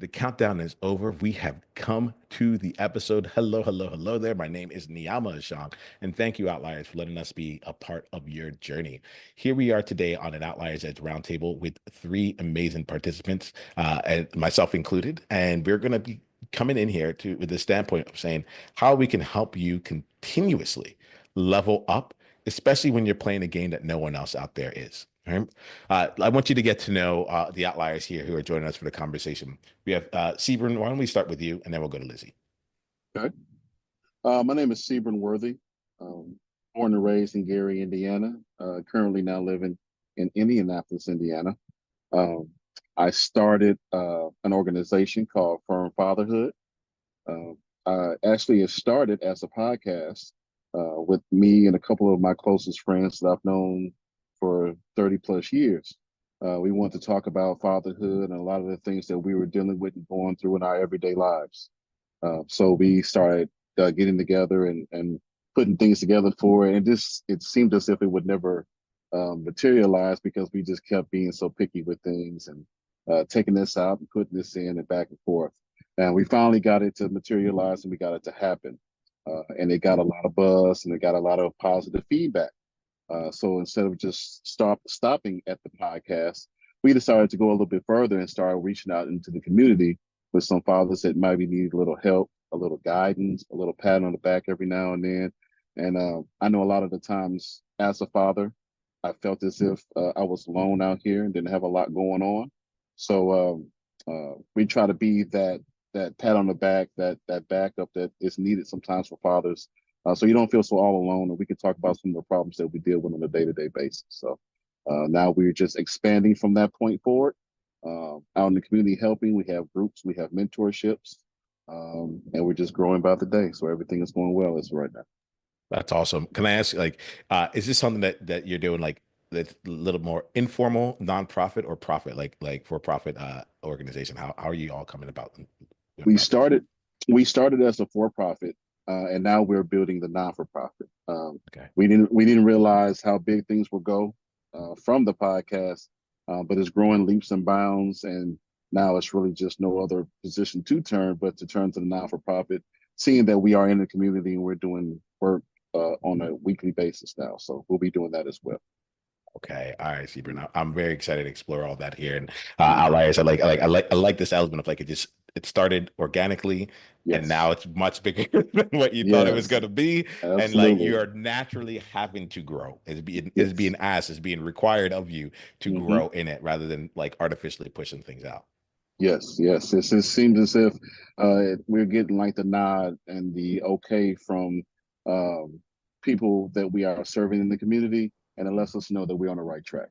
The countdown is over. We have come to the episode. Hello, hello, hello there. My name is Niiamah Ashong, and thank you, Outliers, for letting us be a part of your journey. Here we are today on an Outliers Edge roundtable with three amazing participants, and myself included, and we're going to be coming in here to with the standpoint of saying how we can help you continuously level up, especially when you're playing a game that no one else out there is. Right? I want you to get to know the outliers here who are joining us for the conversation. We have Sebron. Why don't we start with you, and then we'll go to Lizzy. Okay. My name is Sebron Worthy. Born and raised in Gary, Indiana. Currently now living in Indianapolis, Indiana. Um, I started an organization called Firm Fatherhood. Actually, it started as a podcast with me and a couple of my closest friends that I've known for 30 plus years. We want to talk about fatherhood and a lot of the things that we were dealing with and going through in our everyday lives. So we started getting together and putting things together for it. And it seemed as if it would never materialize because we just kept being so picky with things and taking this out and putting this in and back and forth. And we finally got it to materialize and we got it to happen. And it got a lot of buzz and it got a lot of positive feedback. So instead of just stopping at the podcast, we decided to go a little bit further and start reaching out into the community with some fathers that maybe need a little help, a little guidance, a little pat on the back every now and then. And I know a lot of the times as a father, I felt as if I was alone out here and didn't have a lot going on. So we try to be that pat on the back, that backup that is needed sometimes for fathers, so you don't feel so all alone. And we can talk about some of the problems that we deal with on a day-to-day basis. So now we're just expanding from that point forward. Out in the community helping, we have groups, we have mentorships, and we're just growing by the day. So everything is going well as of right now. That's awesome. Can I ask, like, is this something that you're doing like that's a little more informal, nonprofit, or profit, like for profit organization? How are you all coming about doing We about this? started we started as a for-profit, and now we're building the non-for-profit. Okay. We didn't realize how big things would go from the podcast, but it's growing leaps and bounds, and now it's really just no other position to turn but to turn to the non-for-profit, seeing that we are in the community and we're doing work on a weekly basis now. So we'll be doing that as well. Okay. All right, Sebron. I'm very excited to explore all that here. And outliers, I like this element of like it started organically and Yes, now it's much bigger than what you thought it was yes, going to be. And like you absolutely. are naturally having to grow. Is being Yes. asked, is being required of you to Hmm. grow in it rather than like artificially pushing things out. Yes, yes. It seems as if we're getting like the nod and the okay from um, people that we are serving in the community, and it lets us know that we're on the right track.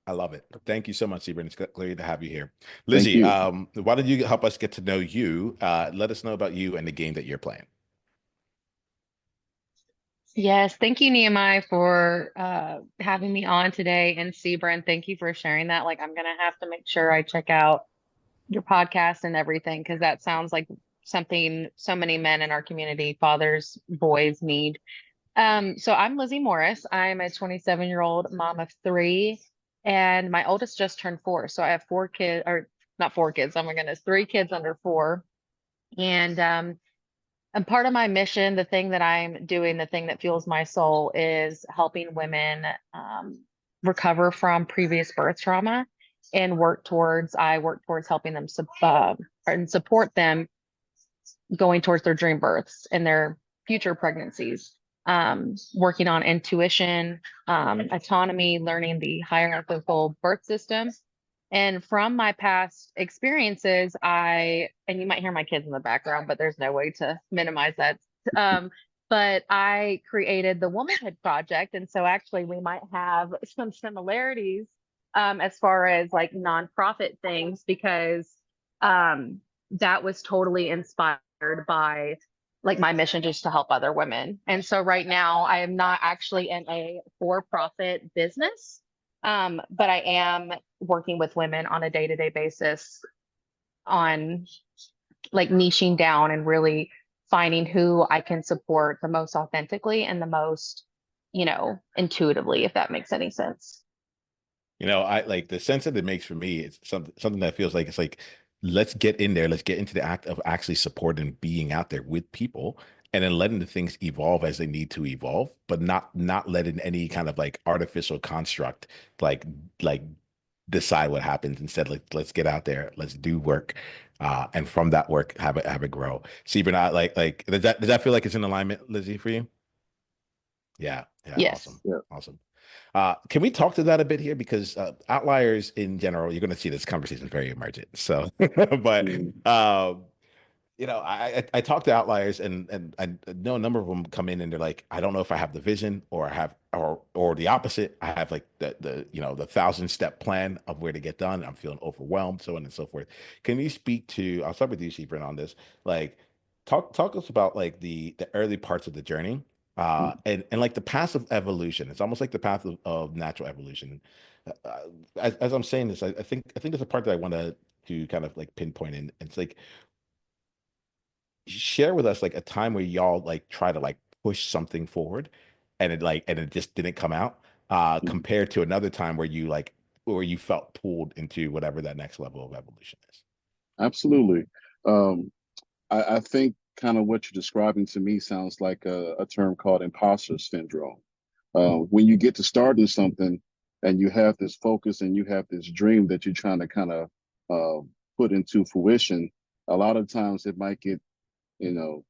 I love it. Thank you so much, Sebron. It's great to have you here. Thank Lizzy, you. why don't you help us get to know you? Let us know about you and the game that you're playing. Yes, thank you, Nehemiah, for having me on today. And Sebron, thank you for sharing that. Like, I'm gonna have to make sure I check out your podcast and everything because that sounds like something so many men in our community, fathers, boys need. So I'm Lizzy Morris. I'm a 27-year-old mom of three, and my oldest just turned four. So I have four kids, or not four kids. Oh my goodness, three kids under four. And part of my mission, the thing that I'm doing, the thing that fuels my soul is helping women recover from previous birth trauma and I work towards helping them and support them going towards their dream births and their future pregnancies. Working on intuition, autonomy, learning the hierarchical birth system. And from my past experiences, and you might hear my kids in the background, but there's no way to minimize that. Um, but I created the Womanhood Project. And so actually we might have some similarities as far as like nonprofit things, because um, that was totally inspired by like my mission just to help other women. And so right now I am not actually in a for-profit business, but I am working with women on a day-to-day basis on like niching down and really finding who I can support the most authentically and the most, intuitively, if that makes any sense. I like the sense that it makes for me. It's something that feels like it's like let's get in there. Let's get into the act of actually supporting and being out there with people, and then letting the things evolve as they need to evolve, but not letting any kind of like artificial construct like like decide what happens. Instead, like let's get out there, let's do work, and from that work have it grow. See, but not like does that feel like it's in alignment, Lizzy, for you? Yeah, yeah, Yes. awesome, Yeah. awesome. Can we talk to that a bit here? Because outliers in general, you're going to see this conversation very emergent. So, but Mhm. I talk to outliers, and I know a number of them come in and they're like, I don't know if I have the vision, or I have, or the opposite. I have like the 1,000 step plan of where to get done. I'm feeling overwhelmed, so on and so forth. Can you speak to? I'll start with you, Sebron, on this. Like, talk us about like the early parts of the journey, and like the passive evolution. It's almost like the path of natural evolution. As I'm saying this, I think there's a part that I want to kind of like pinpoint in. It's like, share with us like a time where y'all like try to like push something forward, and it just didn't come out, Mhm. compared to another time where you felt pulled into whatever that next level of evolution is. Absolutely. Um, I think kind of what you're describing to me sounds like a term called imposter syndrome. When you get to starting something and you have this focus and you have this dream that you're trying to kind of put into fruition, a lot of times it might get, you know,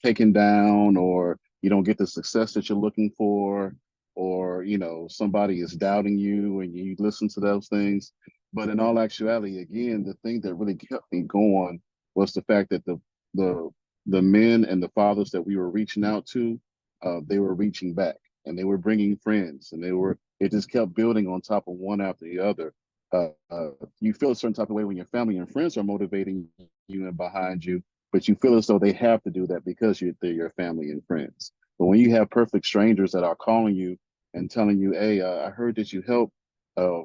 taken down, or you don't get the success that you're looking for, or somebody is doubting you and you listen to those things. But in all actuality, again, the thing that really kept me going was the fact that the the men and the fathers that we were reaching out to, they were reaching back, and they were bringing friends, and it just kept building on top of one after the other. You feel a certain type of way when your family and friends are motivating you and behind you, but you feel as though they have to do that because they're your family and friends. But when you have perfect strangers that are calling you and telling you, "Hey, I heard that you helped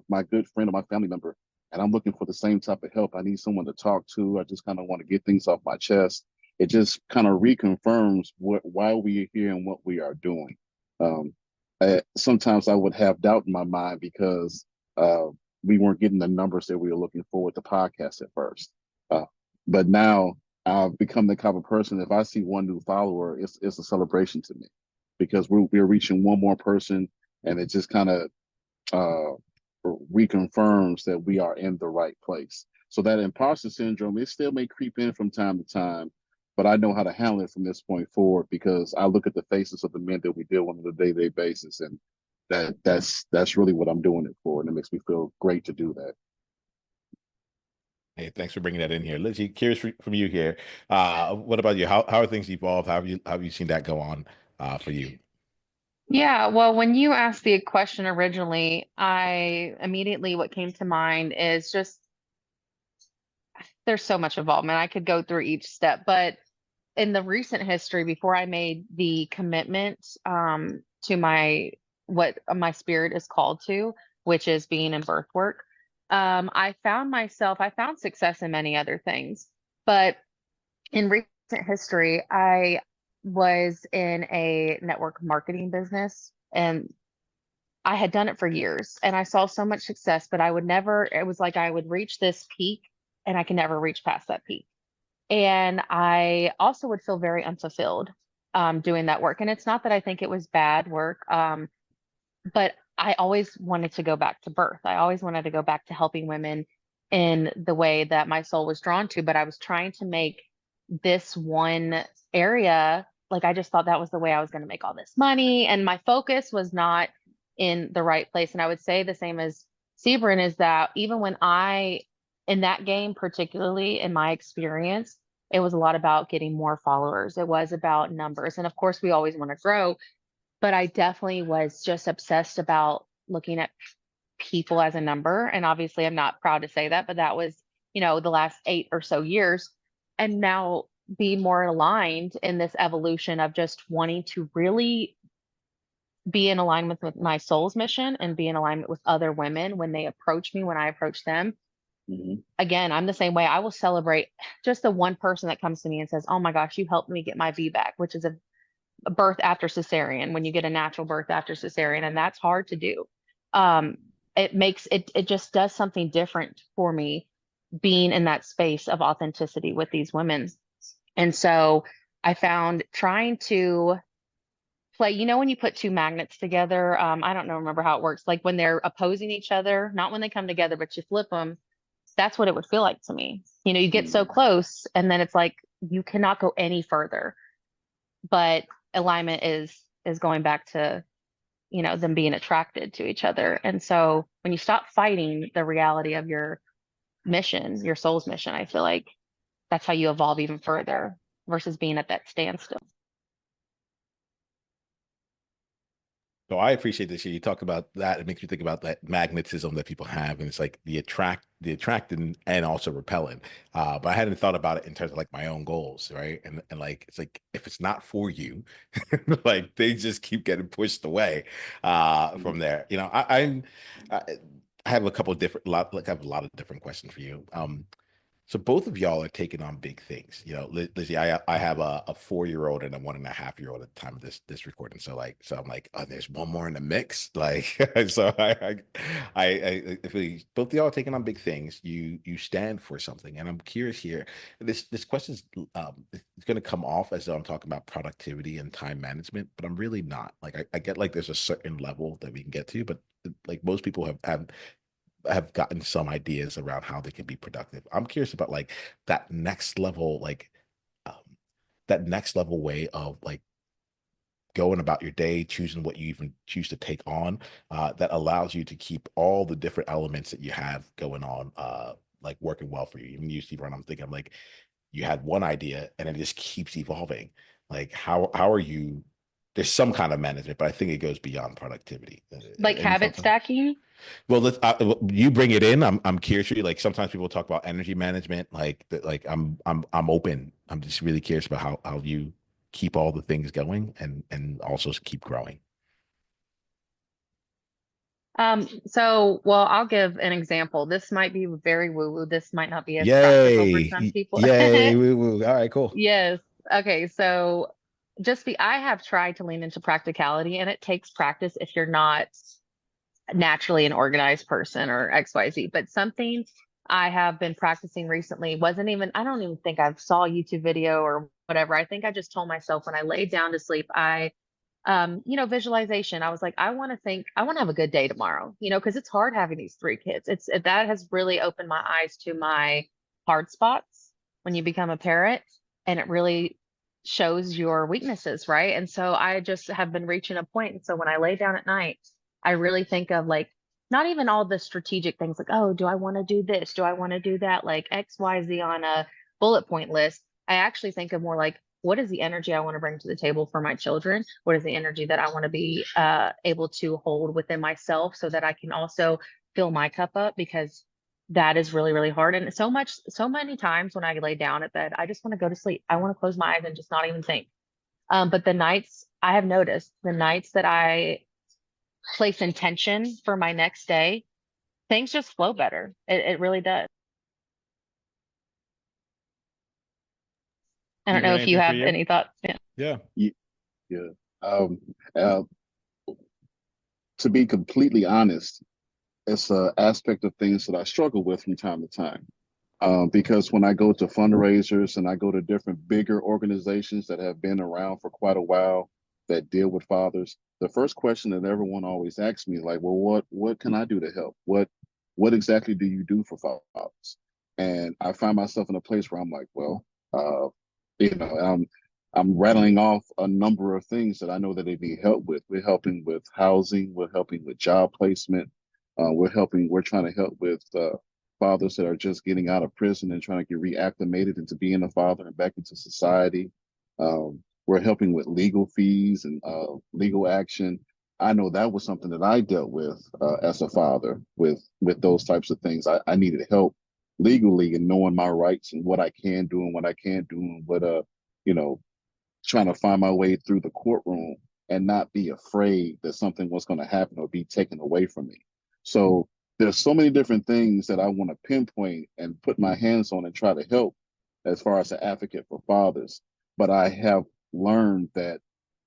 my good friend or my family member, and I'm looking for the same type of help. I need someone to talk to. I just kind of want to get things off my chest." It just kind of reconfirms why we are here and what we are doing. Um, Sometimes I would have doubt in my mind because uh, we weren't getting the numbers that we were looking for with the podcast at first. Uh, but now I've become the type of person, if I see one new follower, it's a celebration to me, because we're reaching one more person, and it just kind of uh, reconfirms that we are in the right place. So that imposter syndrome, it still may creep in from time to time, but I know how to handle it from this point forward, because I look at the faces of the men that we deal with on a day-to-day basis, and that's really what I'm doing it for, and it makes me feel great to do that. Hey, thanks for bringing that in here, Lizzy. Curious from you here. What about you? How are things evolved? How have you seen that go on, for you? Yeah, well, when you asked the question originally, I immediately what came to mind is just there's so much involvement. I could go through each step, but in the recent history, before I made the commitment to what my spirit is called to, which is being in birth work, I found success in many other things. But in recent history, I was in a network marketing business, and I had done it for years and I saw so much success, but it was like I would reach this peak and I can never reach past that peak. And I also would feel very unfulfilled doing that work. And it's not that I think it was bad work, but I always wanted to go back to birth. I always wanted to go back to helping women in the way that my soul was drawn to. But I was trying to make this one area, like I just thought that was the way I was going to make all this money. And my focus was not in the right place. And I would say the same as Sebron is that even in that game, particularly in my experience, it was a lot about getting more followers. It was about numbers. And of course, we always want to grow, but I definitely was just obsessed about looking at people as a number. And obviously, I'm not proud to say that, but that was, the last 8 or so years. And now be more aligned in this evolution of just wanting to really be in alignment with my soul's mission and be in alignment with other women when they approach me, when I approach them. Mhm. Again, I'm the same way. I will celebrate just the one person that comes to me and says, "Oh my gosh, you helped me get my V back," which is a birth after cesarean, when you get a natural birth after cesarean, and that's hard to do. um it just does something different for me being in that space of authenticity with these women. And so I found trying to play, when you put two magnets together, I don't know, remember how it works. Like when they're opposing each other, not when they come together, but you flip them. That's what it would feel like to me. You get so close and then it's like you cannot go any further. But alignment is going back to, them being attracted to each other. And so when you stop fighting the reality of your mission, your soul's mission, I feel like that's how you evolve even further versus being at that standstill. So I appreciate this. You talk about that. It makes me think about that magnetism that people have, and it's like the attracting and also repelling. But I hadn't thought about it in terms of like my own goals, right? And like it's like if it's not for you, like they just keep getting pushed away from there. I, I have a couple of different I have a lot of different questions for you. So both of y'all are taking on big things. Lizzy, I have a 4-year-old and a 1.5-year-old at the time of this recording. So I'm like, oh, there's one more in the mix. Like, so I feel both of y'all are taking on big things. You stand for something, and I'm curious here. This question is it's going to come off as though I'm talking about productivity and time management, but I'm really not. Like, I get like there's a certain level that we can get to, but like most people have gotten some ideas around how they can be productive. I'm curious about like that next level, like um, that next level way of like going about your day, choosing what you even choose to take on, that allows you to keep all the different elements that you have going on, like working well for you. Even you, Steve, I'm thinking, I'm like, you had one idea and it just keeps evolving. Like, how are you? There's some kind of management, but I think it goes beyond productivity. Like Any habit thoughts on that? stacking. Well, you bring it in. I'm curious. Like sometimes people talk about energy management. Like I'm open. I'm just really curious about how you keep all the things going and also keep growing. Well, I'll give an example. This might be very woo-woo. This might not be as practical for some Yay! people. Yay! Woo, woo. All right, cool. Yes. Okay. So I have tried to lean into practicality, and it takes practice if you're not naturally an organized person or XYZ. But something I have been practicing recently wasn't even, I don't even think I saw a YouTube video or whatever. I think I just told myself when I laid down to sleep, visualization. I was like, I want to have a good day tomorrow, because it's hard having these 3 kids. That has really opened my eyes to my hard spots when you become a parent, and it really shows your weaknesses, right? And so I just have been reaching a point. And so when I lay down at night, I really think of like, not even all the strategic things like, oh, do I want to do this? Do I want to do that? Like XYZ on a bullet point list. I actually think of more like, what is the energy I want to bring to the table for my children? What is the energy that I want to be able to hold within myself so that I can also fill my cup up? Because that is really, really hard. And so many times when I lay down at bed, I just want to go to sleep. I want to close my eyes and just not even think. But the nights I have noticed, the nights that I place intention for my next day, things just flow better. It really does. I don't know Stephen, if you anything for have you? any thoughts. Yeah. Yeah. Yeah. Um, uh, to be completely honest, it's an aspect of things that I struggle with from time to time. Because when I go to fundraisers and I go to different bigger organizations that have been around for quite a while that deal with fathers, the first question that everyone always asks me is like, well, what can I do to help? What exactly do you do for fathers? And I find myself in a place where I'm like, well, uh, you know, I'm rattling off a number of things that I know that they need help with. We're helping with housing, we're helping with job placement, we're trying to help with fathers that are just getting out of prison and trying to get reacclimated into being a father and back into society. We're helping with legal fees and legal action. I know that was something that I dealt with as a father with those types of things. I needed help legally and knowing my rights and what I can do and what I can't do and what you know trying to find my way through the courtroom and not be afraid that something was going to happen or be taken away from me. So there's so many different things that I want to pinpoint and put my hands on and try to help as far as an advocate for fathers. But I have learned that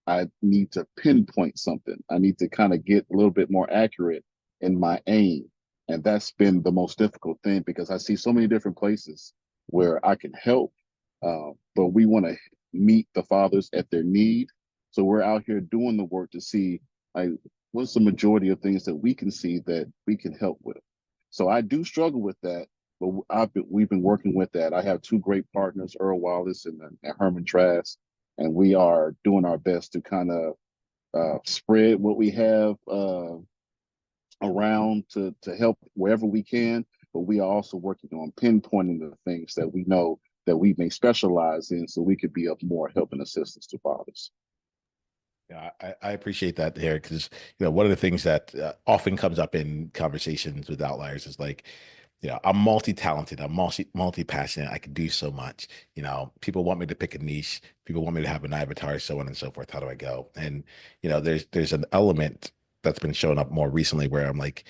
I need to pinpoint something. I need to kind of get a little bit more accurate in my aim. And that's been the most difficult thing, because I see so many different places where I can help, but we want to meet the fathers at their need. So we're out here doing the work to see, like, what's the majority of things that we can see that we can help with. So I do struggle with that, but we've been working with that. I have two great partners, Earl Wallace and Herman Trask, and we are doing our best to kind of spread what we have around to help wherever we can. But we are also working on pinpointing the things that we know that we may specialize in, so we could be of more help and assistance to fathers. Yeah, I appreciate that there, because one of the things that often comes up in conversations with outliers is like, I'm multi-talented, I'm multi-passionate, I can do so much. People want me to pick a niche, people want me to have an avatar, so on and so forth. How do I go? And there's an element that's been showing up more recently where I'm like,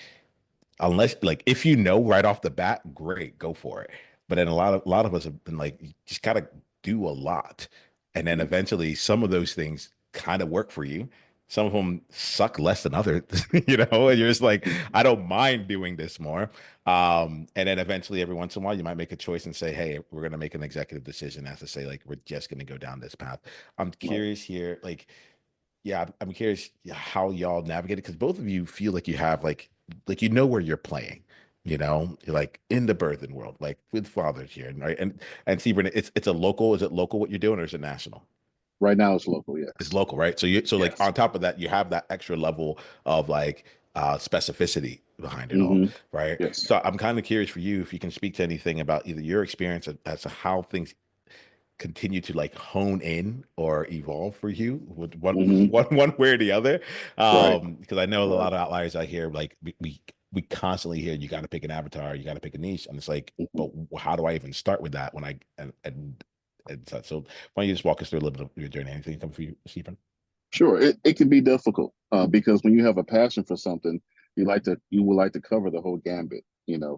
unless, like, if right off the bat, great, go for it. But then a lot of us have been like, you just gotta do a lot, and then eventually some of those things kind of work for you. Some of them suck less than others, and you're just like, I don't mind doing this more. And then eventually, every once in a while, you might make a choice and say, hey, we're gonna make an executive decision as to say, like, we're just gonna go down this path. I'm Right. curious here, like, yeah, I'm curious how y'all navigate it, because both of you feel like you have like where you're playing. You're like in the birthing world, like with fathers here, right? And Sebron, it's a local. Is it local what you're doing, or is it national? Right now it's local, It's yes. local, right? So like Yes. on top of that, you have that extra level of like specificity behind it all, Hmm. right? Yes. So I'm kind of curious for you if you can speak to anything about either your experience as to how things continue to like hone in or evolve for you with one Hmm. one way or the other, Right. because I know a Right. lot of outliers out here, like we constantly hear, you got to pick an avatar, you got to pick a niche, and it's like, Mhm. but how do I even start with that when I and so why don't you just walk us through a little bit of your journey? Anything come for you, Stephen? Sure, it can be difficult, because when you have a passion for something, you would like to cover the whole gambit,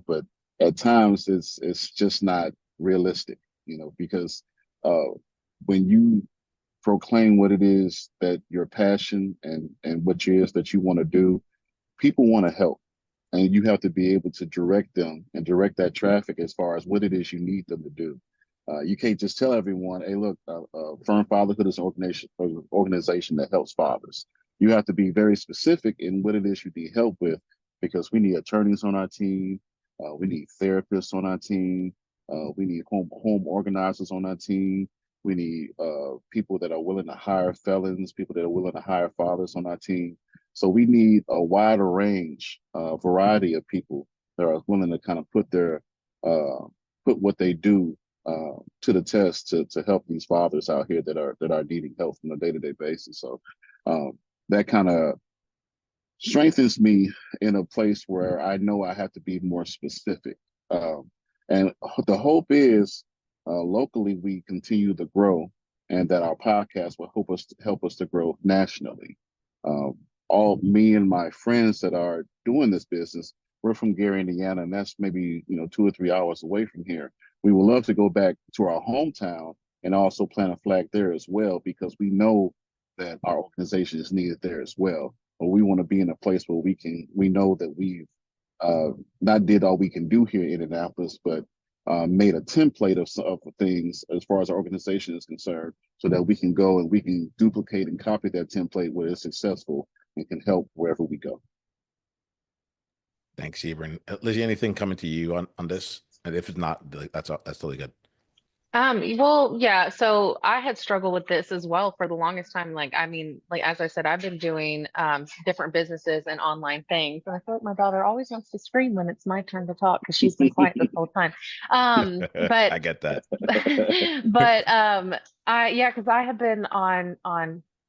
but at times it's just not realistic, because uh, when you proclaim what it is that your passion and what it is that you want to do, people want to help, and you have to be able to direct them and direct that traffic as far as what it is you need them to do. You can't just tell everyone, "Hey, look, Firm Fatherhood is an organization that helps fathers." You have to be very specific in what it is you need help with, because we need attorneys on our team, we need therapists on our team, we need home organizers on our team. We need people that are willing to hire felons, people that are willing to hire fathers on our team. So we need a wider range, variety of people that are willing to kind of uh, put what they do to the test to help these fathers out here that are needing help on a day-to-day basis. So that kind of strengthens me in a place where I know I have to be more specific. Um, and the hope is, locally we continue to grow, and that our podcast will help us to grow nationally. Um, all me and my friends that are doing this business, we're from Gary, Indiana, and that's maybe 2 or 3 hours away from here. We would love to go back to our hometown and also plant a flag there as well, because we know that our organization is needed there as well. But we want to be in a place where we know that we've uh, not did all we can do here in Indianapolis, but made a template of things as far as our organization is concerned, so that we can go and we can duplicate and copy that template where it's successful and can help wherever we go. Thanks, Sebron. Lizzie, anything coming to you on this? And if it's not, like, that's totally good. Well, yeah, so I had struggled with this as well for the longest time. Like, I mean, like as I said, I've been doing different businesses and online things. And I feel like my daughter always wants to scream when it's my turn to talk because she's been quiet this whole time. But I get that. but I yeah, because I have been on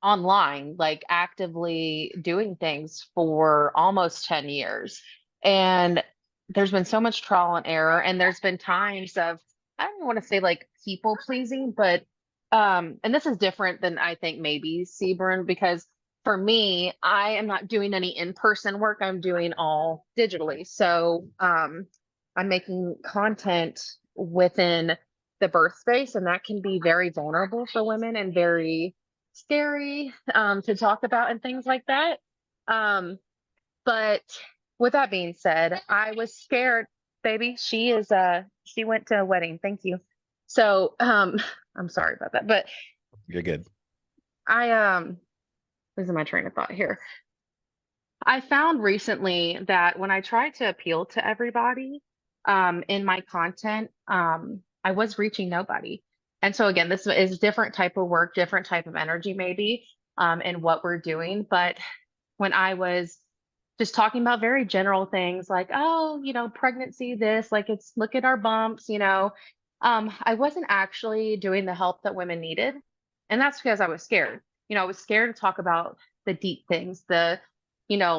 online, like actively doing things for almost 10 years. And there's been so much trial and error, and there's been times of I don't want to say like people pleasing, but and this is different than I think maybe Sebron, because for me, I am not doing any in-person work. I'm doing all digitally. So I'm making content within the birth space, and that can be very vulnerable for women and very scary to talk about and things like that. Um, but with that being said, I was scared, baby. She went to a wedding. Thank you. So, I'm sorry about that, but You're good. I losing my train of thought here. I found recently that when I tried to appeal to everybody in my content, I was reaching nobody. And so again, this is different type of work, different type of energy maybe in what we're doing. But when I was just talking about very general things like, oh, pregnancy, this, like it's look at our bumps, I wasn't actually doing the help that women needed. And that's because I was scared. I was scared to talk about the deep things, the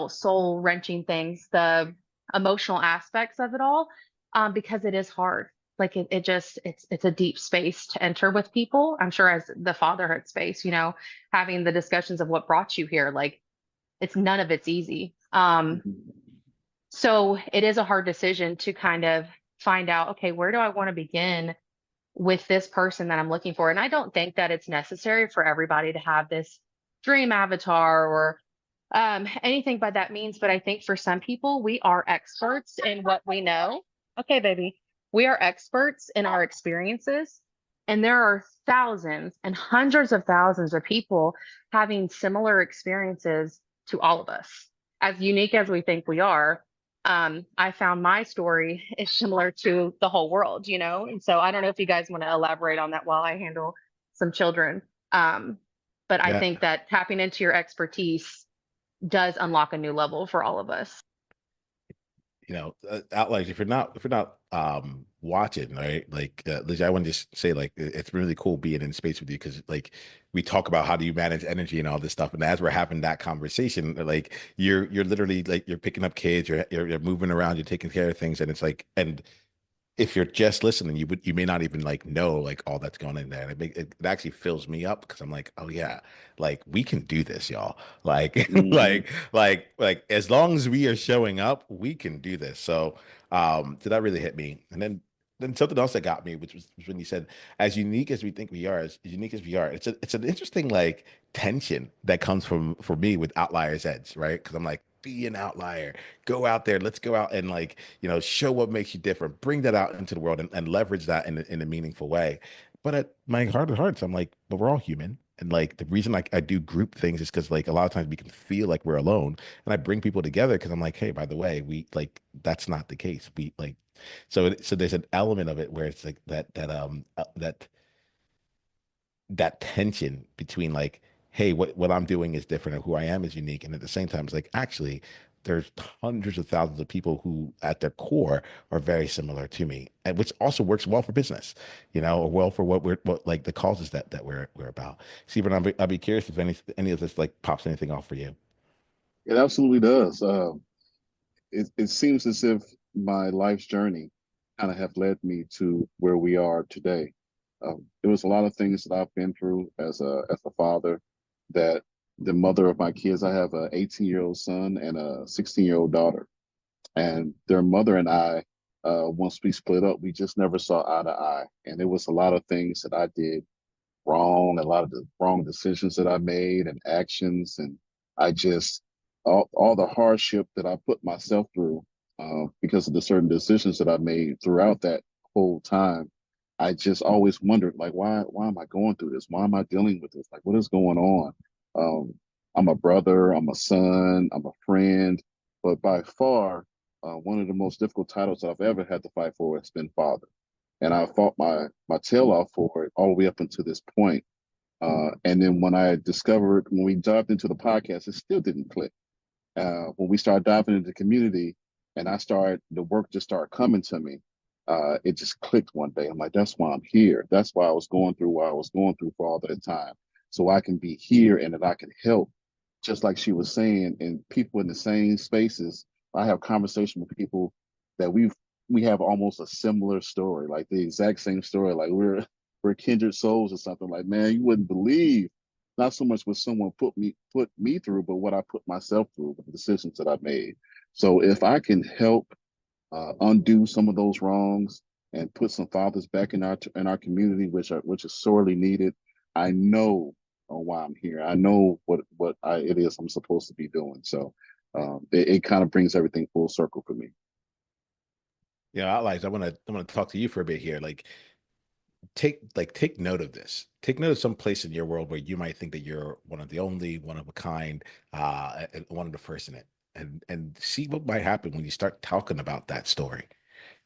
soul wrenching things, the emotional aspects of it all, because it is hard. Like it just it's a deep space to enter with people. I'm sure as the fatherhood space, having the discussions of what brought you here, like it's none of it's easy. So it is a hard decision to kind of find out, okay, where do I want to begin with this person that I'm looking for? And I don't think that it's necessary for everybody to have this dream avatar or anything by that means. But I think for some people, we are experts in what we know. Okay, baby. We are experts in our experiences. And there are thousands and hundreds of thousands of people having similar experiences to all of us. As unique as we think we are, I found my story is similar to the whole world, And so I don't know if you guys want to elaborate on that while I handle some children. But I Yeah. think that tapping into your expertise does unlock a new level for all of us. Outliers, if you're not watching, right, like Lizzy, I want to just say, like, it's really cool being in space with you, because like we talk about how do you manage energy and all this stuff, and as we're having that conversation, like you're literally like you're picking up kids, you're moving around, you're taking care of things, and it's like, and if you're just listening, you may not even like know like all that's going in there. And it actually fills me up, because I'm like, oh yeah, like we can do this, y'all. Like Hmm. like as long as we are showing up, we can do this. So that really hit me. And then something else that got me, which was when you said, as unique as we think we are, as unique as we are, it's an interesting like tension that comes from for me with Outliers Edge, right? Because I'm like, be an outlier, go out there, let's go out and like, show what makes you different, bring that out into the world, and leverage that in a meaningful way. But at my heart of hearts, I'm like, but we're all human. And like the reason like I do group things is because like a lot of times we can feel like we're alone. And I bring people together because I'm like, hey, by the way, we like that's not the case. We like so there's an element of it where it's like that tension between like, hey, what I'm doing is different and who I am is unique. And at the same time, it's like, actually, there's hundreds of thousands of people who at their core are very similar to me, and which also works well for business, or well for what like the causes that we're about. Stephen, I'd be curious if any of this like pops anything off for you. It absolutely does. It seems as if my life's journey kind of have led me to where we are today. There was a lot of things that I've been through as a father, that the mother of my kids. I have a 18-year-old son and a 16-year-old daughter, and their mother and I, once we split up, we just never saw eye to eye, and there was a lot of things that I did wrong, a lot of the wrong decisions that I made and actions. And I just, all the hardship that I put myself through because of the certain decisions that I made throughout that whole time, I just always wondered, like, why am I going through this? Why am I dealing with this? Like, what is going on? Um, I'm a brother, I'm a son, I'm a friend, but by far, one of the most difficult titles that I've ever had to fight for has been father, and I fought my tail off for it all the way up until this point. And then when we dived into the podcast, it still didn't click. When we started diving into the community, and the work just started coming to me. It just clicked one day. I'm like, that's why I'm here. That's why I was going through what I was going through for all that time, so I can be here and that I can help. Just like she was saying, and people in the same spaces. I have conversation with people that we have almost a similar story, like the exact same story. Like we're kindred souls or something. Like, man, you wouldn't believe, not so much what someone put me through, but what I put myself through, the decisions that I made. So if I can help undo some of those wrongs and put some fathers back in our community, which is sorely needed, I know why I'm here. I know it is I'm supposed to be doing. So it kind of brings everything full circle for me. Outliers, I want to talk to you for a bit here. Take note of this. Take note of some place in your world where you might think that you're one of the only, one of a kind, and one of the first in it, and see what might happen when you start talking about that story.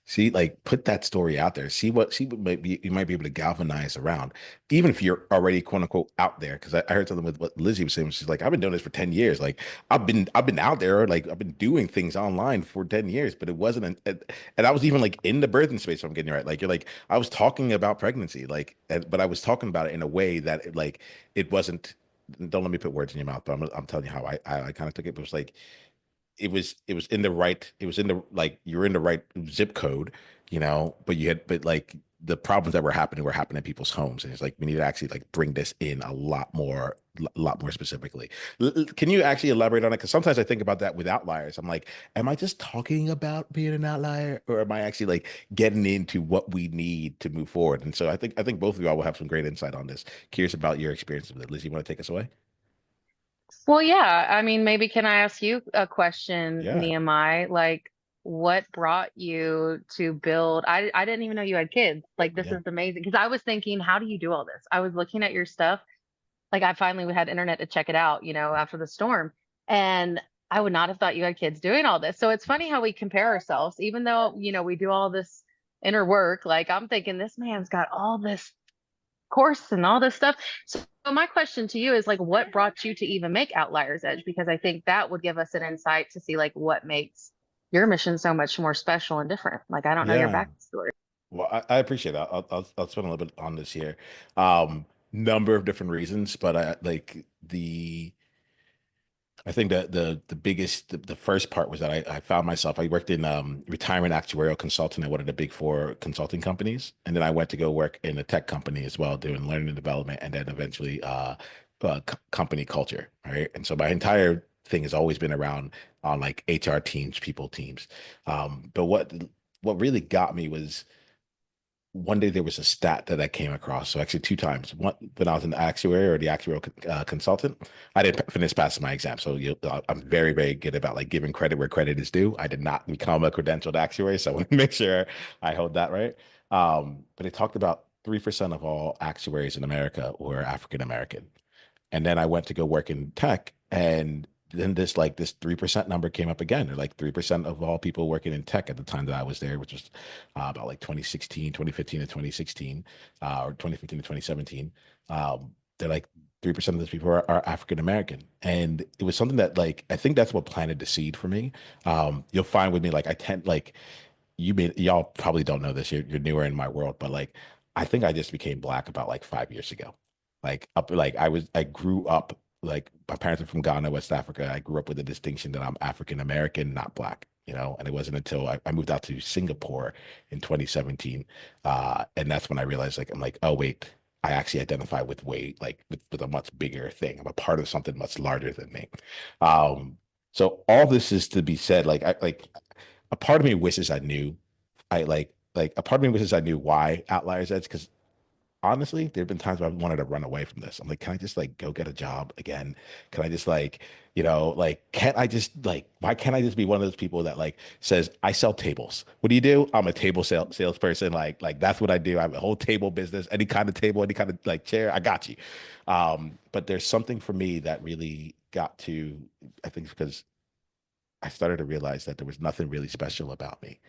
See, like put that story out there. See what might be you might be able to galvanize around, even if you're already quote unquote out there. Because I heard something with what Lizzy was saying. She's like, I've been doing this for 10 years. Like I've been out there, like I've been doing things online for 10 years, but it wasn't and I was even like in the birthing space, if I'm getting it right. Like you're like, I was talking about pregnancy, but I was talking about it in a way that it wasn't, don't let me put words in your mouth, but I'm telling you how I kind of took it. But it was like it was in the right, it was in the, like, you're in the right zip code, but like the problems that were happening in people's homes, and it's like we need to actually like bring this in a lot more specifically. Can you actually elaborate on it? Because sometimes I think about that with outliers. I'm like, am I just talking about being an outlier, or am I actually like getting into what we need to move forward? And so I think both of you all will have some great insight on this. Curious about your experience with it. Liz, you want to take us away? Well, yeah. I mean, maybe can I ask you a question, Yeah. Nehemiah? Like, what brought you to build? I didn't even know you had kids. Like, this Yeah. is amazing. Because I was thinking, how do you do all this? I was looking at your stuff. Like, I finally had internet to check it out, after the storm. And I would not have thought you had kids doing all this. So it's funny how we compare ourselves, even though, we do all this inner work. Like, I'm thinking this man's got all this course and all this stuff. So my question to you is like, what brought you to even make Outliers Edge? Because I think that would give us an insight to see like what makes your mission so much more special and different. Like, I don't know your Yeah. backstory. Well, I appreciate that. I'll spend a little bit on this here. Um, Number of different reasons, but I think that the biggest, the first part was that I found myself, I worked in retirement actuarial consulting at one of the big four consulting companies. And then I went to go work in a tech company as well, doing learning and development, and then eventually company culture. Right. And so my entire thing has always been around on like HR teams, people teams. But what really got me was one day there was a stat that I came across. So actually two times. One when I was an actuary or the actuarial consultant, I didn't finish passing my exam. So I'm very, very good about like giving credit where credit is due. I did not become a credentialed actuary, so I want to make sure I hold that right. But it talked about 3% of all actuaries in America were African American. And then I went to go work in tech, and then this 3% number came up again. Or like 3% of all people working in tech at the time that I was there, which was about like 2016, 2015 to 2016, or 2015 to 2017. They're like 3% of those people are African American. And it was something that, like, I think that's what planted the seed for me. You'll find with me, like, I tend like y'all probably don't know this. You're newer in my world, but like I think I just became black about like 5 years ago. I grew up, like, my parents are from Ghana, West Africa. I grew up with the distinction that I'm African American, not black. And it wasn't until I moved out to Singapore in 2017, and that's when I realized, like, I'm like, oh wait, I actually identify with way like with a much bigger thing. I'm a part of something much larger than me. Um, so all this is to be said, a part of me wishes I knew. A part of me wishes I knew why Outliers Edge, because honestly, there have been times where I wanted to run away from this. I'm like, can I just like go get a job again? Can I just can't I just like, why can't I just be one of those people that like says, I sell tables. What do you do? I'm a table salesperson. Like that's what I do. I have a whole table business, any kind of table, any kind of like chair. I got you. But there's something for me that really got to, I think, because I started to realize that there was nothing really special about me,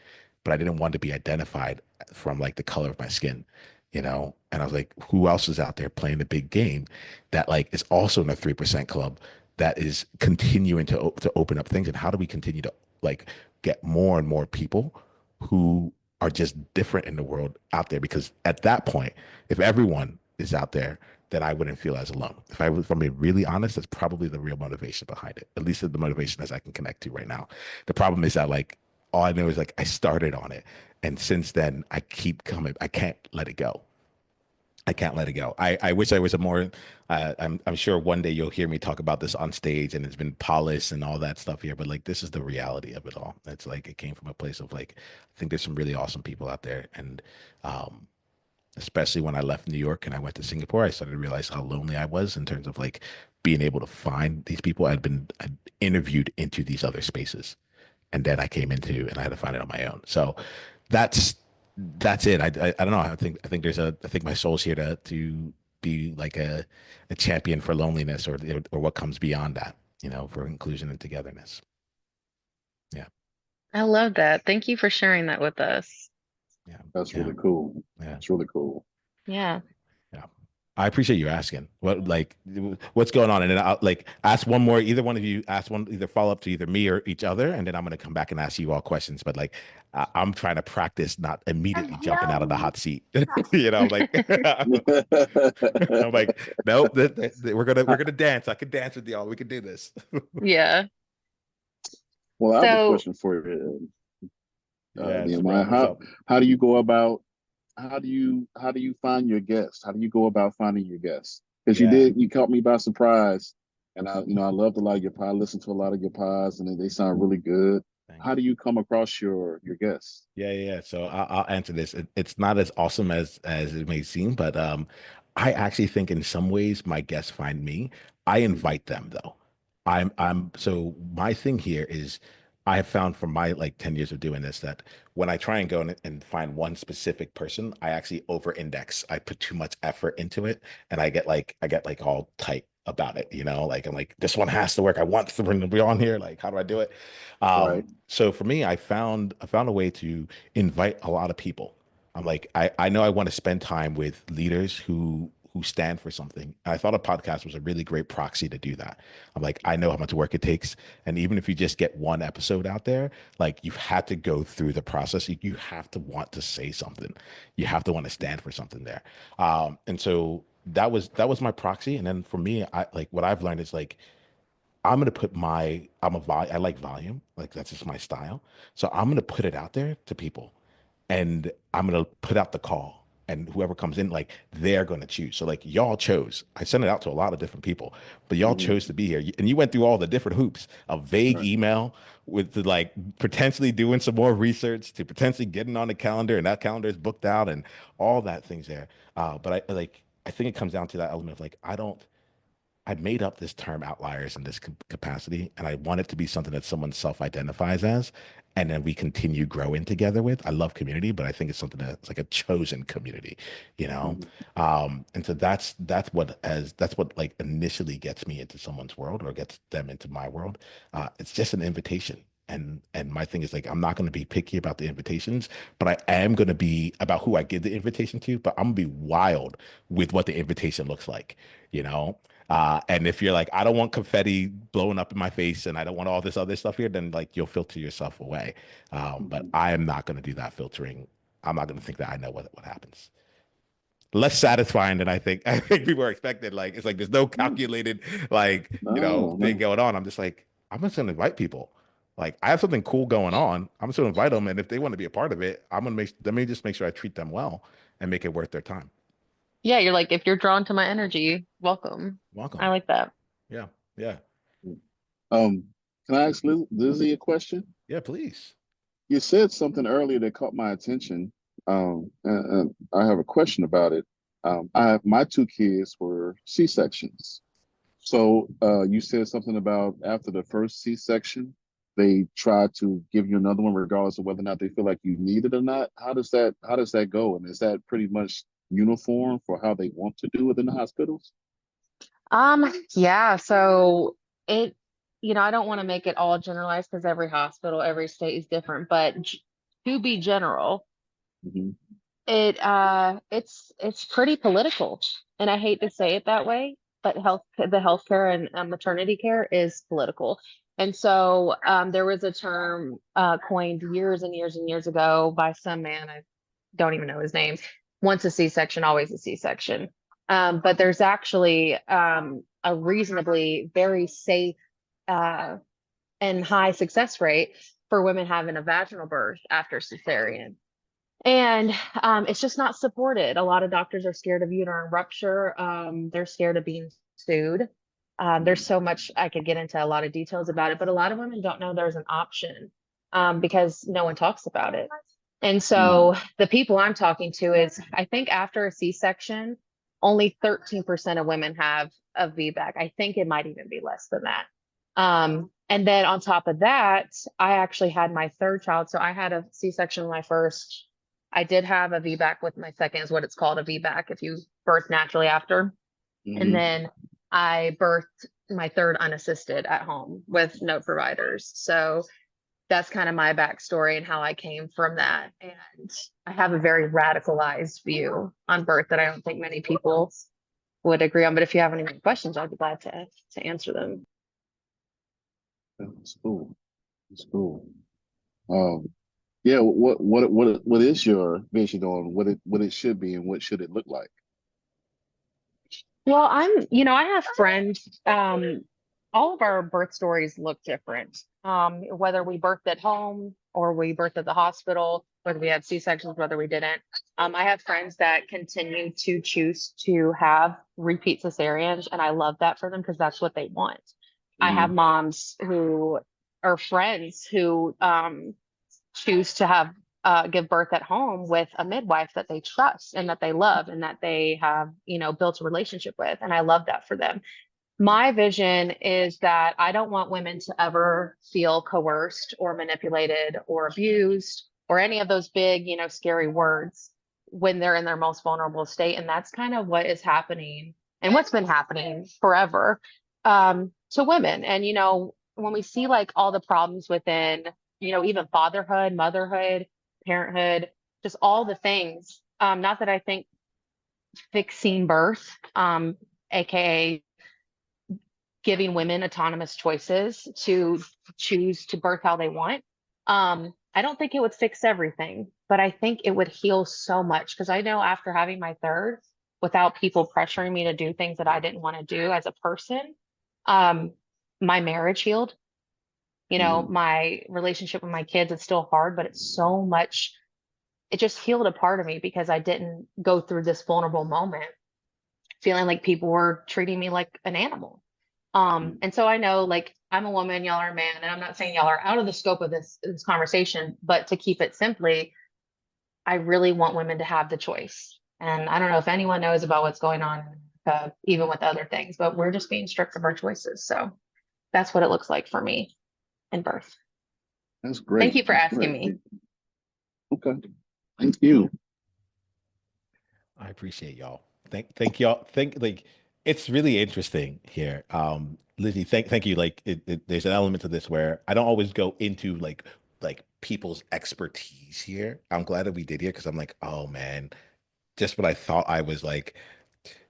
but I didn't want to be identified from like the color of my skin. And I was like, who else is out there playing the big game that like is also in the 3% club that is continuing to open up things? And how do we continue to like get more and more people who are just different in the world out there? Because at that point, if everyone is out there, then I wouldn't feel as alone. If I'm being really honest, that's probably the real motivation behind it. At least the motivation as I can connect to right now. The problem is that like all I know is like I started on it, and since then I keep coming. I can't let it go. I can't let it go. I wish I was a more. I'm sure one day you'll hear me talk about this on stage, and it's been polished and all that stuff here. But like, this is the reality of it all. It's like it came from a place of like, I think there's some really awesome people out there, and um, especially when I left New York and I went to Singapore, I started to realize how lonely I was in terms of like being able to find these people. I'd interviewed into these other spaces, and then I came into and I had to find it on my own. So that's that's it. I don't know. I think my soul's here to be like a champion for loneliness or what comes beyond that, for inclusion and togetherness. Yeah. I love that. Thank you for sharing that with us. Yeah. That's Yeah. really cool. Yeah. It's really cool. Yeah. Yeah. I appreciate you asking what's going on. And then I'll ask one more, either one of you ask one, either follow up to either me or each other. And then I'm going to come back and ask you all questions. But I'm trying to practice not immediately jumping out of the hot seat. I'm like, nope, we're gonna dance. I can dance with y'all. We can do this. Yeah. Well, I have a So, question for you, Yeah, Niiamah. Sebron, what's up? How do you go about how do you find your guests? How do you go about finding your guests? Because Yeah, you caught me by surprise, and I loved a lot of your pod. I listened to a lot of your pods, and they sound really good. thanks. How do you come across your guests? Yeah. So I'll answer this. It's not as awesome as it may seem, but I actually think in some ways my guests find me. I Mhm. invite them though. So my thing here is I have found from my 10 years of doing this that when I try and go and find one specific person, I actually over index. I put too much effort into it and I get all tight about it, like I'm like, this one has to work. I want to be on here. Like, how do I do it? Right. So for me, I found a way to invite a lot of people. I'm like, I know I want to spend time with leaders who stand for something. And I thought a podcast was a really great proxy to do that. I'm like, I know how much work it takes. And even if you just get one episode out there, you've had to go through the process. You have to want to say something. You have to want to stand for something there. And so that was my proxy. And then for me, I like what I've learned is I'm gonna put I like volume, like that's just my style. So I'm gonna put it out there to people, and I'm gonna put out the call, and whoever comes in, they're gonna choose. So y'all chose. I sent it out to a lot of different people, but y'all Hmm. chose to be here, and you went through all the different hoops of vague Right. email with potentially doing some more research to potentially getting on the calendar, and that calendar is booked out, and all that things there. But I think it comes down to that element of I made up this term outliers in this capacity, and I want it to be something that someone self-identifies as, and then we continue growing together with. I love community, but I think it's something that's like a chosen community, you know. Hmm. And so that's what initially gets me into someone's world or gets them into my world. It's just an invitation. And my thing is I'm not going to be picky about the invitations, but I am going to be about who I give the invitation to. But I'm gonna be wild with what the invitation looks like, you know. And if you're like, I don't want confetti blowing up in my face and I don't want all this other stuff here, then you'll filter yourself away. But Hmm. I am not going to do that filtering. I'm not going to think that I know what happens. Less satisfying than I think people are expected. It's like there's no calculated No, thing no. going on. I'm just I'm just gonna invite people. I have something cool going on. I'm just gonna invite them, and if they want to be a part of it, let me just make sure I treat them well and make it worth their time. yeah, you're like, if you're drawn to my energy, welcome. I Welcome. like that. Yeah. Yeah. Um, can I ask Lizzy a question? Yeah, please. You said something earlier that caught my attention. And I have a question about it. My two kids were C-sections. So you said something about after the first C-section, they try to give you another one regardless of whether or not they feel like you need it or not. How does that go? And is that pretty much uniform for how they want to do it in the hospitals? Yeah, so it, I don't want to make it all generalized because every hospital, every state is different, but to be general, Hmm. it's pretty political. And I hate to say it that way, but the healthcare and maternity care is political. And so there was a term coined years and years and years ago by some man, I don't even know his name, once a C-section, always a C-section. But there's actually a reasonably very safe uh, and high success rate for women having a vaginal birth after cesarean. And it's just not supported. A lot of doctors are scared of uterine rupture. They're scared of being sued. There's so much I could get into a lot of details about it, but a lot of women don't know there's an option because no one talks about it. And Hmm. so the people I'm talking to is, I think after a C-section, only 13% of women have of VBAC. I think it might even be less than that. And then on top of that, I actually had my third child. So I had a C-section with my first. I did have a VBAC with my second, is what it's called, a VBAC if you birth naturally after. And then I birthed my third unassisted at home with no providers. So that's kind of my backstory and how I came from that. And I have a very radicalized view on birth that I don't think many people would agree on. But if you have any more questions, I'd be glad to answer them. That's cool. That's cool. Yeah. What is your vision on what it should be and what should it look like? Well, I have friends. All of our birth stories look different. Whether we birthed at home or we birthed at the hospital, whether we had C-sections, whether we didn't. I have friends that continue to choose to have repeat cesareans, and I love that for them because that's what they want. I have moms who are friends who choose to have give birth at home with a midwife that they trust and that they love and that they have, built a relationship with. And I love that for them. My vision is that I don't want women to ever feel coerced or manipulated or abused or any of those big, scary words when they're in their most vulnerable state. And that's kind of what is happening and what's been happening forever to women. And, when we see like all the problems within, even fatherhood, motherhood, parenthood, just all the things, not that I think fixing birth, aka giving women autonomous choices to choose to birth how they want. I don't think it would fix everything, but I think it would heal so much because I know after having my third, without people pressuring me to do things that I didn't want to do as a person, my marriage healed. My relationship with my kids, it's still hard, but it's so much, it just healed a part of me because I didn't go through this vulnerable moment feeling like people were treating me like an animal. And so I know like I'm a woman, y'all are a man, and I'm not saying y'all are out of the scope of this conversation, but to keep it simply, I really want women to have the choice. And I don't know if anyone knows about what's going on, even with other things, but we're just being stripped of our choices. So that's what it looks like for me in birth. That's great. Thank you for asking me. Okay. Thank you. I appreciate y'all. Thank y'all. It's really interesting here. Lizzy, thank you. Like there's an element to this where I don't always go into like people's expertise here. I'm glad that we did here because I'm like, oh man, just when I thought I was like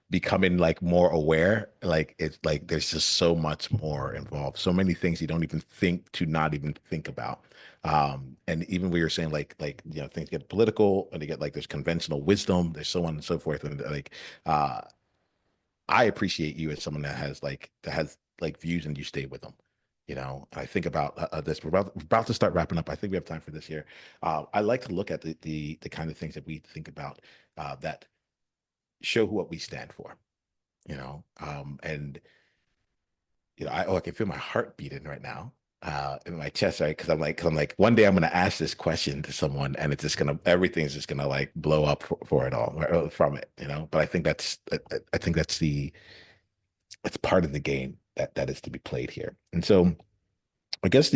becoming like more aware, like it's like there's just so much more involved, so many things you don't even think to not even think about. And even we were saying things get political and they get like there's conventional wisdom, there's so on and so forth. And like I appreciate you as someone that has views and you stay with them. I think about this. We're about to start wrapping up. I think we have time for this here. I like to look at the kind of things that we think about that show what we stand for, and I can feel my heart beating right now in my chest, right? Because I'm like, one day I'm going to ask this question to someone, and everything's just gonna like blow up for it all from it. But I think that's it's part of the game that is to be played here, and so I guess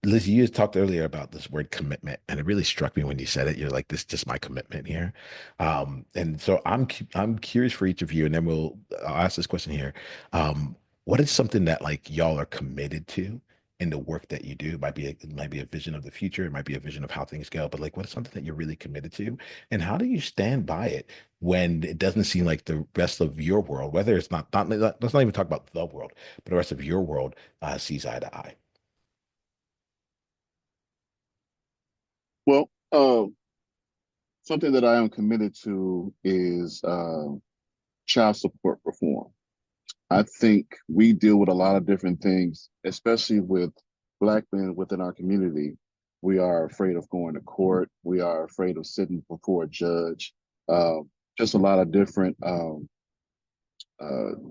Liz, you talked earlier about this word commitment, and it really struck me when you said it. You're like, "This is just my commitment here," and so I'm curious for each of you, and then I'll ask this question here. What is something that like y'all are committed to in the work that you do? It might be a vision of the future. It might be a vision of how things go. But like, what is something that you're really committed to, and how do you stand by it when it doesn't seem like the rest of your world, whether it's not let's not even talk about the world, but the rest of your world sees eye to eye? Well, something that I am committed to is child support reform. I think we deal with a lot of different things, especially with Black men within our community. We are afraid of going to court. We are afraid of sitting before a judge. Uh, just a lot of different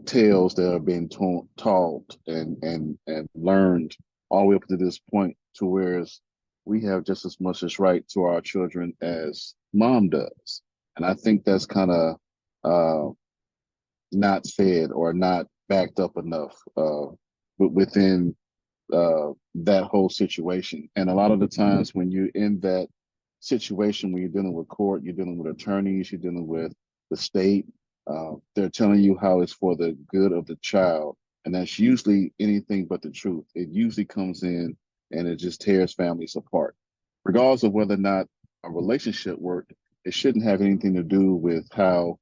tales that have been taught and learned all the way up to this point, to whereas we have just as much as right to our children as mom does. And I think that's kind of not said or not backed up enough within that whole situation. And a lot of the times when you're in that situation, when you're dealing with court, you're dealing with attorneys, you're dealing with the state, they're telling you how it's for the good of the child. And that's usually anything but the truth. It usually comes in and it just tears families apart. Regardless of whether or not a relationship worked, it shouldn't have anything to do with how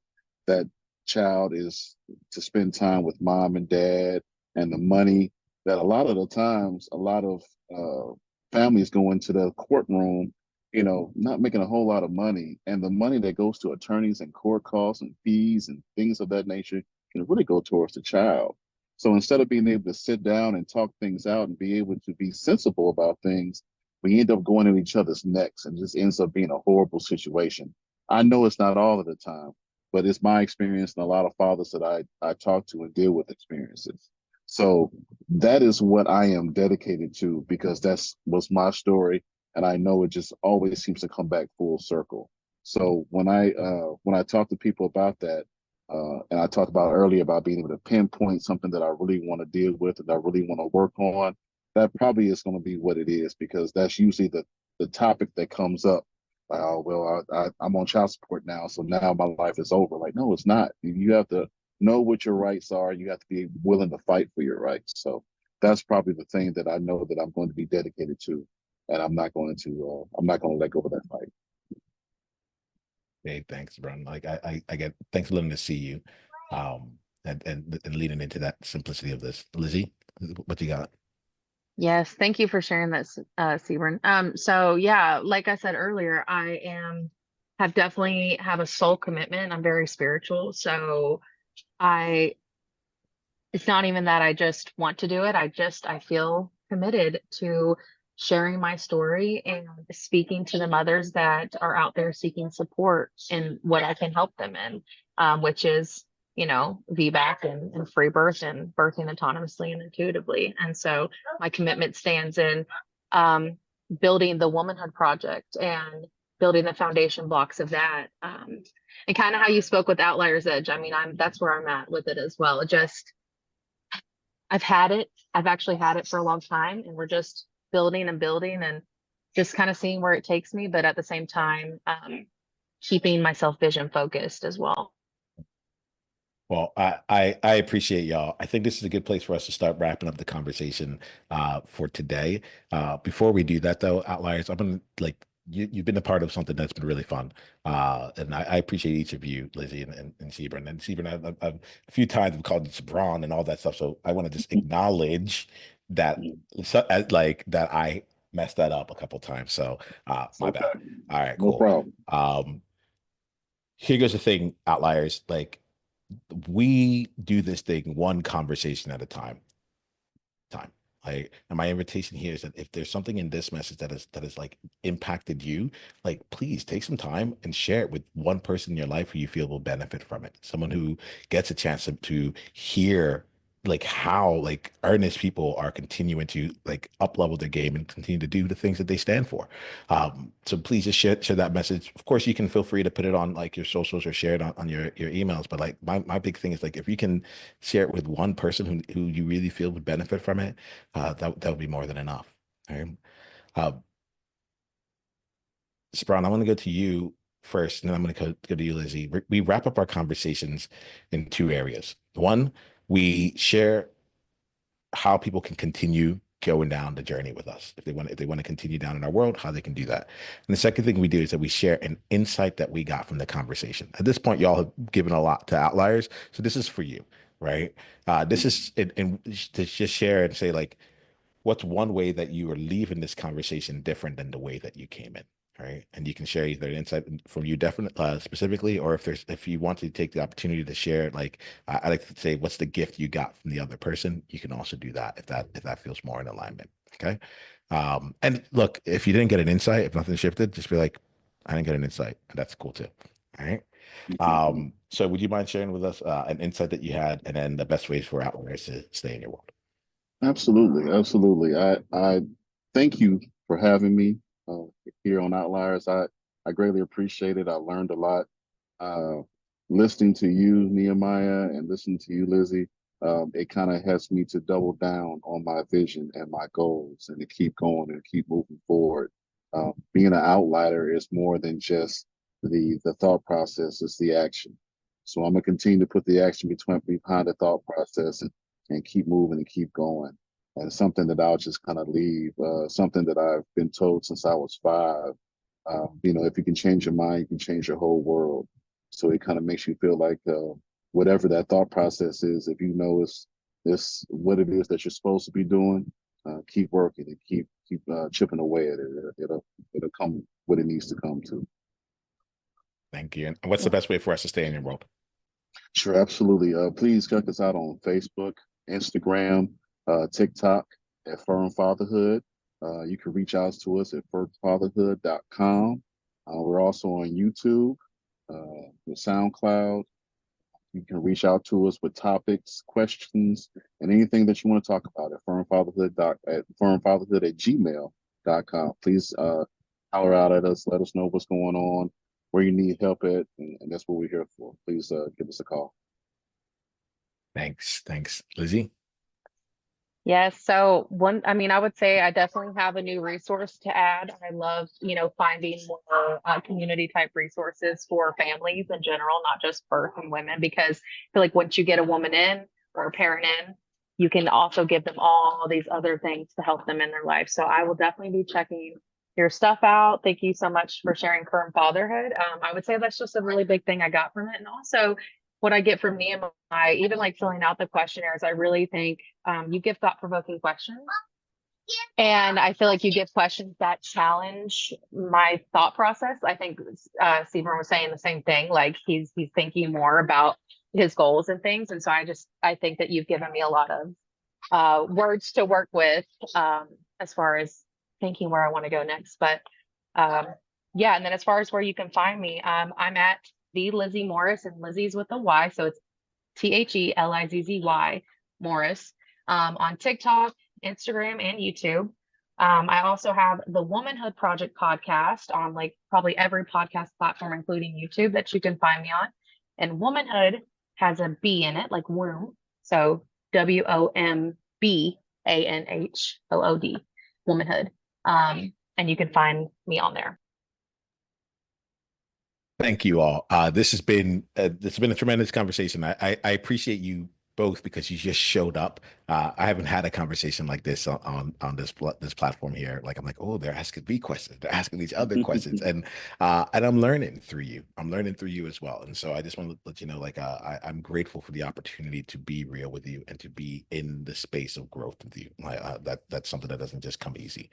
that child is to spend time with mom and dad and the money that a lot of the times, a lot of families go into the courtroom, not making a whole lot of money. And the money that goes to attorneys and court costs and fees and things of that nature can really go towards the child. So instead of being able to sit down and talk things out and be able to be sensible about things, we end up going in each other's necks and just ends up being a horrible situation. I know it's not all of the time, but it's my experience and a lot of fathers that I talk to and deal with experiences. So that is what I am dedicated to because that's was my story, and I know it just always seems to come back full circle. So when I talk to people about that, and I talked about earlier about being able to pinpoint something that I really want to deal with and I really want to work on, that probably is going to be what it is because that's usually the topic that comes up. Well, I'm on child support now, so now my life is over. Like, no, it's not. You have to know what your rights are. You have to be willing to fight for your rights. So that's probably the thing that I know that I'm going to be dedicated to, and I'm not going to let go of that fight. Hey, thanks, Sebron. Like I get thanks for letting us see you, and leading into that simplicity of this. Lizzy, what you got? Yes, thank you for sharing that, Sebron. So yeah, like I said earlier, have definitely have a soul commitment. I'm very spiritual, so I it's not even that I just want to do it. I feel committed to sharing my story and speaking to the mothers that are out there seeking support in what I can help them in, which is, VBAC and free birth and birthing autonomously and intuitively. And so my commitment stands in um, building the Womanhood Project and building the foundation blocks of that. And kind of how you spoke with Outliers Edge. I mean, that's where I'm at with it as well. Just I've had it. I've actually had it for a long time, and we're just building and building and just kind of seeing where it takes me, but at the same time, keeping myself vision focused as well. Well, I appreciate y'all. I think this is a good place for us to start wrapping up the conversation for today. Before we do that, though, Outliers, I'm gonna like you've been a part of something that's been really fun, and I appreciate each of you, Lizzy and Sebron. And Sebron, I've a few times I've called you Sebron and all that stuff. So I want to just acknowledge that, like that I messed that up a couple times. So my Okay, bad. All right, no cool. problem. Here goes the thing, Outliers. Like we do this thing one conversation at a time. Like, and my invitation here is that if there's something in this message that has like impacted you, like please take some time and share it with one person in your life who you feel will benefit from it. Someone who gets a chance to hear like how like earnest people are continuing to like up level their game and continue to do the things that they stand for. So please just share that message. Of course, you can feel free to put it on like your socials or share it on your emails. But like my big thing is like if you can share it with one person who you really feel would benefit from it, that would be more than enough. All right. Uh, Sebron, I want to go to you first, and then I'm going to go to you, Lizzy. We wrap up our conversations in two areas. One, we share how people can continue going down the journey with us. If they want to continue down in our world, how they can do that. And the second thing we do is that we share an insight that we got from the conversation. At this point, y'all have given a lot to Outliers, so this is for you, right? This is and to just share and say like, what's one way that you are leaving this conversation different than the way that you came in, right? And you can share either an insight from you definitely specifically, or if you want to take the opportunity to share, like I like to say, what's the gift you got from the other person? You can also do that if that feels more in alignment. Okay. And look, if you didn't get an insight, if nothing shifted, just be like, I didn't get an insight, and that's cool too. All right. So would you mind sharing with us an insight that you had, and then the best ways for Outliers to stay in your world? Absolutely, absolutely. I thank you for having me here on Outliers. I greatly appreciate it. I learned a lot. Uh, listening to you, Nehemiah, and listening to you, Lizzy, it kind of helps me to double down on my vision and my goals and to keep going and keep moving forward. Being an outlier is more than just the thought process, it's the action. So I'm gonna continue to put the action behind the thought process and keep moving and keep going. And something that I'll just kind of leave, something that I've been told since I was 5. If you can change your mind, you can change your whole world. So it kind of makes you feel like whatever that thought process is, if you know it's what it is that you're supposed to be doing, keep working and keep chipping away at it. It'll come what it needs to come to. Thank you. And what's the best way for us to stay in your world? Sure, absolutely. Please check us out on Facebook, Instagram, TikTok at Firm Fatherhood. You can reach out to us at firmfatherhood.com. We're also on YouTube, with SoundCloud. You can reach out to us with topics, questions, and anything that you want to talk about at firmfatherhood@gmail.com. Please holler out at us, let us know what's going on, where you need help at, and that's what we're here for. Please give us a call. Thanks, Lizzy. Yes. So I would say I definitely have a new resource to add. I love, finding more community type resources for families in general, not just birth and women, because I feel like once you get a woman in or a parent in, you can also give them all these other things to help them in their life. So I will definitely be checking your stuff out. Thank you so much for sharing Firm Fatherhood. I would say that's just a really big thing I got from it. And also, what I get from Niiamah, even like filling out the questionnaires, I really think you give thought-provoking questions. And I feel like you give questions that challenge my thought process. I think Sebron was saying the same thing, like he's thinking more about his goals and things. And so I think that you've given me a lot of words to work with as far as thinking where I want to go next. But yeah, and then as far as where you can find me, I'm at the Lizzy Morris, and Lizzy's with a Y, so it's TheLizzy Morris, on TikTok, Instagram, and YouTube. I also have the Womanhood Project podcast on like probably every podcast platform, including YouTube, that you can find me on. And Womanhood has a B in it, like womb. So WOMBANHOOD, Womanhood. And you can find me on there. Thank you all. This has been a tremendous conversation. I appreciate you both because you just showed up. I haven't had a conversation like this on this platform here. Like I'm like, oh, they're asking me questions. They're asking these other questions, and I'm learning through you. I'm learning through you as well. And so I just want to let you know, like, I'm grateful for the opportunity to be real with you and to be in the space of growth with you. That's something that doesn't just come easy.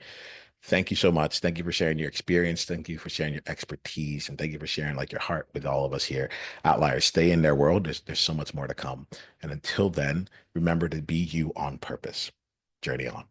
Thank you so much. Thank you for sharing your experience. Thank you for sharing your expertise, and thank you for sharing like your heart with all of us here. Outliers, stay in their world. There's so much more to come. And until then, remember to be you on purpose. Journey on.